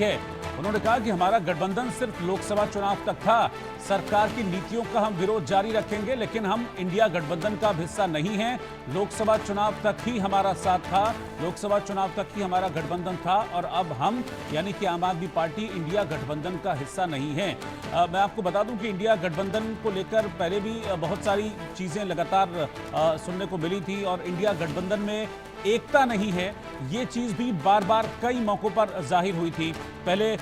है। उन्होंने कहा कि हमारा गठबंधन सिर्फ लोकसभा चुनाव तक था। सरकार की नीतियों का हम विरोध जारी रखेंगे, लेकिन हम इंडिया गठबंधन का हिस्सा नहीं हैं। लोकसभा चुनाव तक ही हमारा साथ था, लोकसभा चुनाव तक ही हमारा गठबंधन था और अब हम यानी कि आम आदमी पार्टी इंडिया गठबंधन का हिस्सा नहीं है। मैं आपको बता दूं कि इंडिया गठबंधन को लेकर पहले भी बहुत सारी चीजें लगातार सुनने को मिली थी और इंडिया गठबंधन में एकता नहीं है, ये चीज भी बार बार कई मौकों पर जाहिर हुई थी। पहले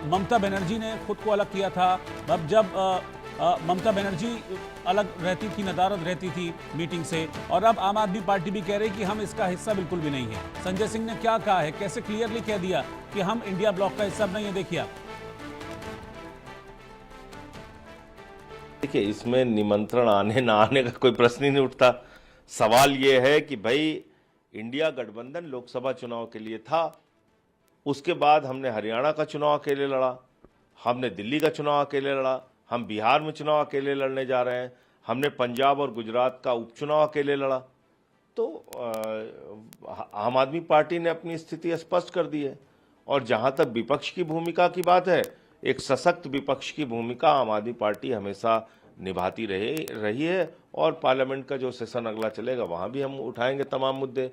ममता बनर्जी ने खुद को अलग किया था। अब जब ममता बनर्जी अलग रहती थी, नदारद रहती थी मीटिंग से, और अब आम आदमी पार्टी भी कह रही कि हम इसका हिस्सा बिल्कुल भी नहीं है। संजय सिंह ने क्या कहा है, कैसे क्लियरली कह दिया कि हम इंडिया ब्लॉक का हिस्सा नहीं है, देखिए आप। देखिए, इसमें निमंत्रण आने ना आने का कोई प्रश्न ही नहीं उठता। सवाल ये है कि भाई इंडिया गठबंधन लोकसभा चुनाव के लिए था, उसके बाद हमने हरियाणा का चुनाव अकेले लड़ा, हमने दिल्ली का चुनाव अकेले लड़ा, हम बिहार में चुनाव अकेले लड़ने जा रहे हैं, हमने पंजाब और गुजरात का उपचुनाव अकेले लड़ा। तो आम आदमी पार्टी ने अपनी स्थिति स्पष्ट कर दी है। और जहां तक विपक्ष की भूमिका की बात है, एक सशक्त विपक्ष की भूमिका आम आदमी पार्टी हमेशा निभाती रही है और पार्लियामेंट का जो सेशन अगला चलेगा वहां भी हम उठाएंगे तमाम मुद्दे।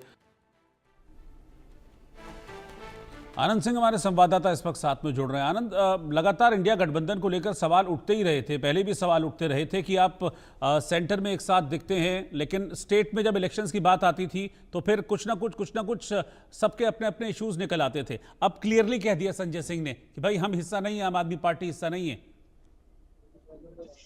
आनंद सिंह हमारे संवाददाता इस वक्त साथ में जुड़ रहे हैं। आनंद, लगातार इंडिया गठबंधन को लेकर सवाल उठते ही रहे थे, पहले भी सवाल उठते रहे थे कि आप सेंटर में एक साथ दिखते हैं, लेकिन स्टेट में जब इलेक्शंस की बात आती थी तो फिर कुछ ना कुछ सबके अपने अपने इश्यूज निकल आते थे। अब क्लियरली कह दिया संजय सिंह ने कि भाई हम हिस्सा नहीं है, आम आदमी पार्टी हिस्सा नहीं है।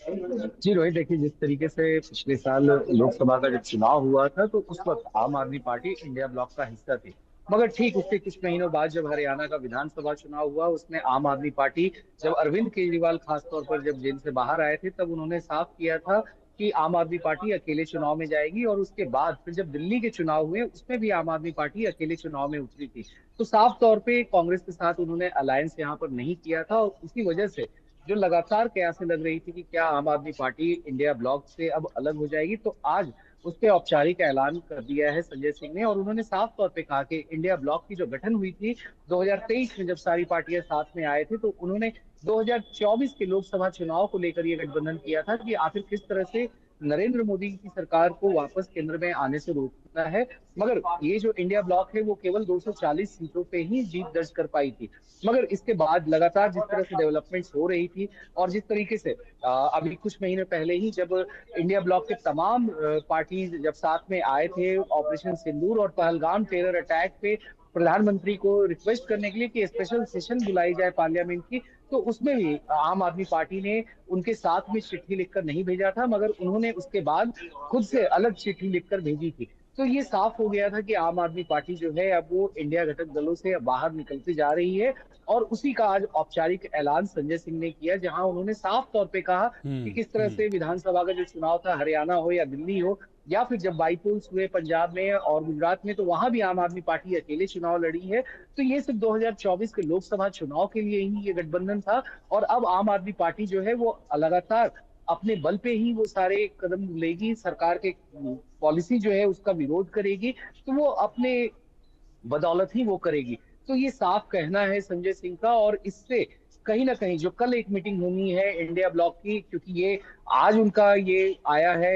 जी रोहित, देखिए जिस तरीके से पिछले साल लोकसभा का जब चुनाव हुआ था तो उस वक्त आम आदमी पार्टी इंडिया ब्लॉक का हिस्सा थी, मगर ठीक उसके कुछ महीनों बाद जब हरियाणा का विधानसभा चुनाव हुआ, उसमें आम आदमी पार्टी, जब अरविंद केजरीवाल खासतौर पर जब जेल से बाहर आए थे, तब उन्होंने साफ किया था कि आम आदमी पार्टी अकेले चुनाव में जाएगी। और उसके बाद फिर जब दिल्ली के चुनाव हुए उसमें भी आम आदमी पार्टी अकेले चुनाव में उतरी थी। तो साफ तौर पे कांग्रेस के साथ उन्होंने अलायंस यहाँ पर नहीं किया था और उसी वजह से जो लगातार कयासें लग रही थी कि क्या आम आदमी पार्टी इंडिया ब्लॉक से अब अलग हो जाएगी, तो आज उस पर औपचारिक ऐलान कर दिया है संजय सिंह ने। और उन्होंने साफ तौर पे कहा कि इंडिया ब्लॉक की जो गठन हुई थी 2023 में, जब सारी पार्टियां साथ में आए थे, तो उन्होंने 2024 के लोकसभा चुनाव को लेकर ये गठबंधन किया था कि आखिर किस तरह से नरेंद्र मोदी की सरकार को वापस केंद्र में आने से रोकना है। मगर ये जो इंडिया ब्लॉक है वो केवल 240 सीटों पे ही जीत दर्ज कर पाई थी। मगर इसके बाद लगातार जिस तरह से डेवलपमेंट्स हो रही थी और जिस तरीके से अभी कुछ महीने पहले ही जब इंडिया ब्लॉक के तमाम पार्टीज जब साथ में आए थे ऑपरेशन सिंदूर और पहलगाम टेरर अटैक पे प्रधानमंत्री को रिक्वेस्ट करने के लिए कि स्पेशल सेशन बुलाई जाए पार्लियामेंट की, तो उसमें भी आम आदमी पार्टी ने उनके साथ में चिट्ठी लिखकर नहीं भेजा था, मगर उन्होंने उसके बाद खुद से अलग चिट्ठी लिखकर भेजी थी। तो ये साफ हो गया था कि आम आदमी पार्टी जो है अब वो इंडिया घटक दलों से बाहर निकलती जा रही है। और उसी का आज औपचारिक ऐलान संजय सिंह ने किया, जहां उन्होंने साफ तौर पे कहा कि किस तरह से विधानसभा का जो चुनाव था, हरियाणा हो या दिल्ली हो, या फिर जब बाईपोल्स हुए पंजाब में और गुजरात में, तो वहां भी आम आदमी पार्टी अकेले चुनाव लड़ी है। तो ये सिर्फ 2024 के लोकसभा चुनाव के लिए ही ये गठबंधन था। और अब आम आदमी पार्टी जो है वो लगातार अपने बल पे ही वो सारे कदम लेगी, सरकार के पॉलिसी जो है उसका विरोध करेगी, तो वो अपने बदौलत ही वो करेगी। तो ये साफ कहना है संजय सिंह का। और इससे कहीं ना कहीं जो कल एक मीटिंग होनी है इंडिया ब्लॉक की, क्योंकि ये आज उनका ये आया है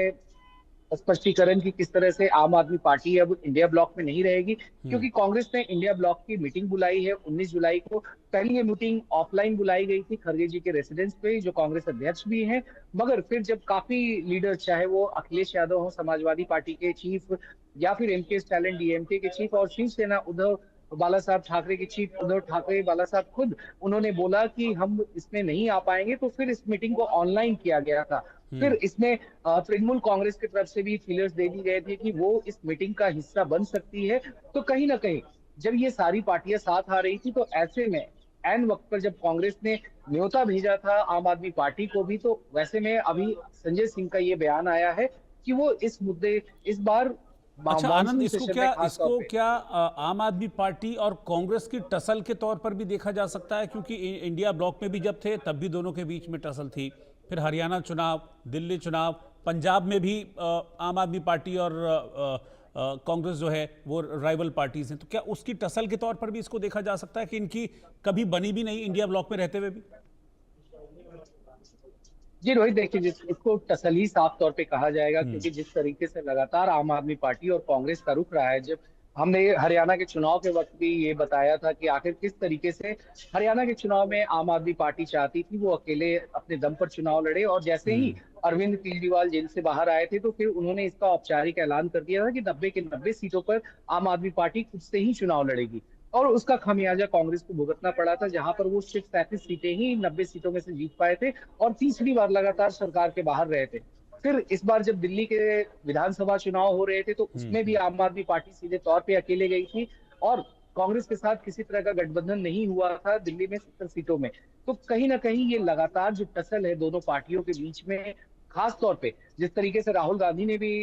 स्पष्टीकरण की किस तरह से आम आदमी पार्टी अब इंडिया ब्लॉक में नहीं रहेगी, क्योंकि कांग्रेस ने इंडिया ब्लॉक की मीटिंग बुलाई है 19 जुलाई को। पहली ये मीटिंग ऑफलाइन बुलाई गई थी खड़गे जी के रेसिडेंस पे, जो कांग्रेस अध्यक्ष भी हैं। मगर फिर जब काफी लीडर, चाहे वो अखिलेश यादव हो समाजवादी पार्टी के चीफ, या फिर एमके स्टालिन डीएमके के चीफ, और शिवसेना उद्धव बाला साहब ठाकरे के चीफ उद्धव ठाकरे बाला साहब खुद उन्होंने बोला कि हम इसमें नहीं आ पाएंगे, तो फिर इस मीटिंग को ऑनलाइन किया गया था। फिर इसमें तृणमूल कांग्रेस की तरफ से भी फीलर्स दे दी गए थे कि वो इस मीटिंग का हिस्सा बन सकती है। तो कहीं ना कहीं जब ये सारी पार्टियां साथ आ रही थी, तो ऐसे में एन वक्त पर जब कांग्रेस ने न्योता भेजा था आम आदमी पार्टी को भी, तो वैसे में अभी संजय सिंह का ये बयान आया है कि वो इस मुद्दे इस बार अच्छा आनंद, इसको क्या आम आदमी पार्टी और कांग्रेस की टसल के तौर पर भी देखा जा सकता है? क्योंकि इंडिया ब्लॉक में भी जब थे तब भी दोनों के बीच में टसल थी, फिर हरियाणा चुनाव, दिल्ली चुनाव, पंजाब में भी आम आदमी पार्टी और कांग्रेस जो है वो राइवल पार्टीज हैं, तो क्या उसकी टसल के तौर पर भी इसको देखा जा सकता है कि इनकी कभी बनी भी नहीं इंडिया ब्लॉक में रहते हुए भी? जी रोहित, देखिए इसको तसल्ली साफ तौर पे कहा जाएगा, क्योंकि जिस तरीके से लगातार आम आदमी पार्टी और कांग्रेस का रुख रहा है, जब हमने हरियाणा के चुनाव के वक्त भी ये बताया था कि आखिर किस तरीके से हरियाणा के चुनाव में आम आदमी पार्टी चाहती थी वो अकेले अपने दम पर चुनाव लड़े, और जैसे ही अरविंद केजरीवाल जेल से बाहर आए थे तो फिर उन्होंने इसका औपचारिक ऐलान कर दिया था कि 90 के 90 सीटों पर आम आदमी पार्टी खुद से ही चुनाव लड़ेगी, और उसका खमियाजा कांग्रेस को भुगतना पड़ा था, जहां पर वो सिर्फ 37 सीटें ही 90 सीटों में से जीत पाए थे और तीसरी बार लगातार सरकार के बाहर रहे थे। फिर इस बार जब दिल्ली के विधानसभा चुनाव हो रहे थे तो उसमें भी आम आदमी पार्टी सीधे तौर पे अकेले गई थी, और कांग्रेस के साथ किसी तरह का गठबंधन नहीं हुआ था दिल्ली में 70 सीटों में। तो कहीं ना कहीं ये लगातार जो टसल है दोनों पार्टियों के बीच में, खास तौर पे जिस तरीके से राहुल गांधी ने भी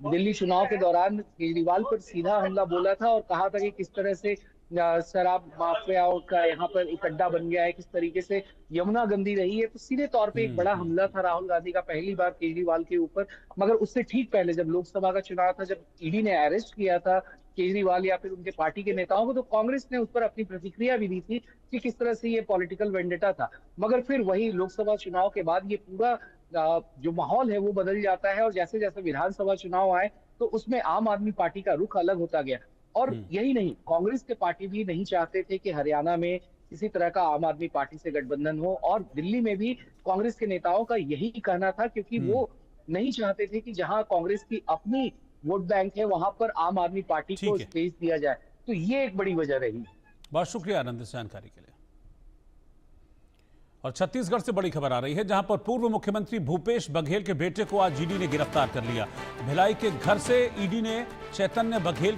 दिल्ली चुनाव के दौरान केजरीवाल पर सीधा हमला बोला था और कहा था कि किस तरह से शराब माफियाओं का यहाँ पर एक अड्डा बन गया है, किस तरीके से यमुना गंदी रही है, तो सीधे तौर पे एक बड़ा हमला था राहुल गांधी का पहली बार केजरीवाल के ऊपर। मगर उससे ठीक पहले जब लोकसभा का चुनाव था, जब ईडी ने अरेस्ट किया था केजरीवाल या फिर उनके पार्टी के नेताओं को, तो कांग्रेस ने उस पर अपनी प्रतिक्रिया भी दी थी कि किस तरह से ये पॉलिटिकल वेंडेटा था। मगर फिर वही लोकसभा चुनाव के बाद ये पूरा जो माहौल है वो बदल जाता है, और जैसे जैसे विधानसभा चुनाव आए तो उसमें आम आदमी पार्टी का रुख अलग होता गया। और यही नहीं, कांग्रेस के पार्टी भी नहीं चाहते थे कि हरियाणा में किसी तरह का आम आदमी पार्टी से गठबंधन हो, और दिल्ली में भी कांग्रेस के नेताओं का यही कहना था, क्योंकि वो नहीं चाहते थे कि जहां कांग्रेस की अपनी वोट बैंक है वहां पर आम आदमी पार्टी को स्पेस दिया जाए। तो ये एक बड़ी वजह रही। बहुत शुक्रिया आनंद इस जानकारी के लिए। और छत्तीसगढ़ से बड़ी खबर आ रही है, जहां पर पूर्व मुख्यमंत्री भूपेश बघेल के बेटे को आज ईडी ने गिरफ्तार कर लिया। भिलाई के घर से ईडी ने चैतन्य बघेल